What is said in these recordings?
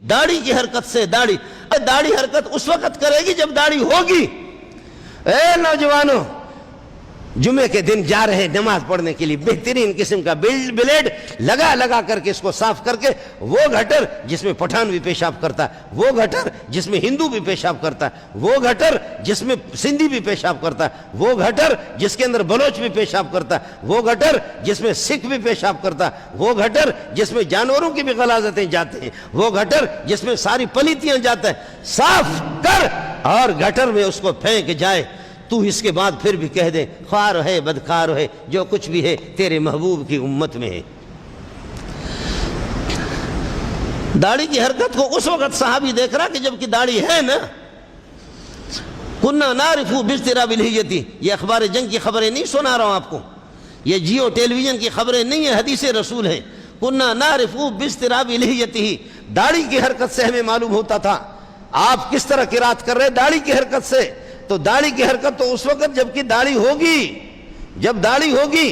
داڑھی کی حرکت سے داڑھی حرکت اس وقت کرے گی جب داڑھی ہوگی۔ اے نوجوانوں، جمعے کے دن جا رہے نماز پڑھنے کے لیے بہترین قسم کا بلیڈ لگا کر کے اس کو صاف کر کے، وہ گٹر جس میں پٹھان بھی پیشاب کرتا ہے، وہ گٹر جس میں ہندو بھی پیشاب کرتا ہے، وہ گٹر جس میں سندھی بھی پیشاب کرتا ہے، وہ گٹر جس کے اندر بلوچ بھی پیشاب کرتا ہے، وہ گٹر جس میں سکھ بھی پیشاب کرتا ہے، وہ گٹر جس میں جانوروں کی بھی غلاظتیں جاتے ہیں، وہ گٹر جس میں ساری پلیتیاں جاتا ہے، صاف کر اور گٹر میں اس کو پھینک جائے۔ تو اس کے بعد پھر بھی کہہ دے خوار ہے بدکار ہے جو کچھ بھی ہے تیرے محبوب کی امت میں ہے۔ داڑھی کی حرکت کو اس وقت صحابی دیکھ رہا کہ جب کہ داڑھی ہے نا۔ کننا نعرف باضطراب الہیتی، یہ اخبار جنگ کی خبریں نہیں سنا رہا ہوں آپ کو، یہ جیو ٹیلی ویژن کی خبریں نہیں ہیں، حدیث رسول ہیں۔ کننا نعرف باضطراب الہیتی، داڑھی کی حرکت سے ہمیں معلوم ہوتا تھا آپ کس طرح قرات کر رہے داڑھی کی حرکت سے۔ تو داڑھی کی حرکت تو اس وقت جب کہ داڑھی ہوگی، جب داڑھی ہوگی،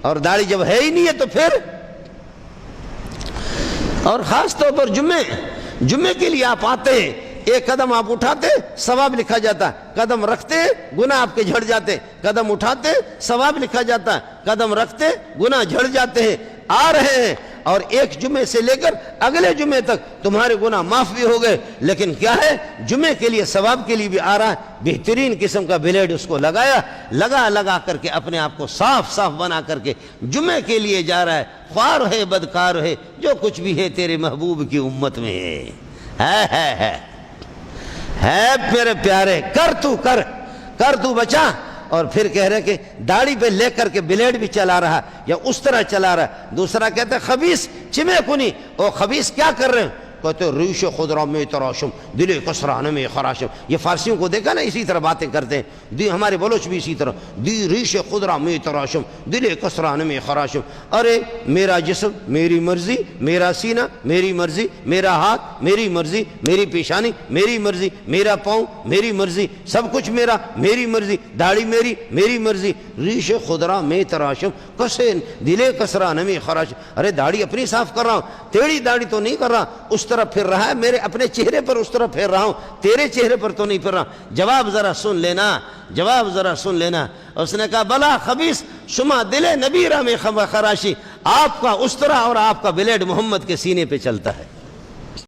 اور داڑھی جب ہے ہی نہیں ہے تو پھر، اور خاص طور پر جمعے کے لیے آپ آتے ہیں، ایک قدم آپ اٹھاتے ثواب لکھا جاتا، قدم رکھتے گناہ آپ کے جھڑ جاتے، قدم اٹھاتے ثواب لکھا جاتا، قدم رکھتے گناہ جھڑ جاتے ہیں، آ رہے ہیں، اور ایک جمعے سے لے کر اگلے جمعے تک تمہارے گناہ معاف بھی ہو گئے، لیکن کیا ہے جمعے کے لیے ثواب کے لیے بھی آ رہا ہے۔ بہترین قسم کا بلیڈ اس کو لگا کر کے اپنے آپ کو صاف بنا کر کے جمعے کے لیے جا رہا ہے۔ خوار ہے بدکار ہے جو کچھ بھی ہے تیرے محبوب کی امت میں ہے میرے پیارے، کر تو بچا۔ اور پھر کہہ رہے کہ داڑھی پہ لے کر کے بلیڈ بھی چلا رہا یا اس طرح چلا رہا۔ دوسرا کہتا ہے خبیث چمے کنی، او خبیث کیا کر رہے ہیں؟ کہتے ہیں ریش خضرا میں تراشم دل کسران میں خراشم۔ یہ فارسیوں کو دیکھا نا اسی طرح باتیں کرتے ہیں، دی ہمارے بلوچ بھی اسی طرح، دی ریش خضرا میں تراشم دل کسران میں خراشم۔ ارے میرا جسم میری مرضی، میرا سینہ میری مرضی، میرا ہاتھ میری مرضی، میری پیشانی میری مرضی، میرا پاؤں میری مرضی، سب کچھ میرا، میری مرضی، داڑھی میری مرضی، ریش خضرا میں تراشم کسین دل کسران میں خراشم۔ ارے داڑھی اپنی صاف کر رہا ہوں، تیری داڑھی تو نہیں کر رہا، اس طرح پھر رہا ہے، میرے اپنے چہرے پر اس طرح پھر رہا ہوں، تیرے چہرے پر تو نہیں پھر رہا ہوں۔ جواب ذرا سن لینا۔ اس نے کہا بلا خبیث شما دل نبی را میں خراشی، آپ کا اس طرح اور آپ کا بلیڈ محمد کے سینے پہ چلتا ہے۔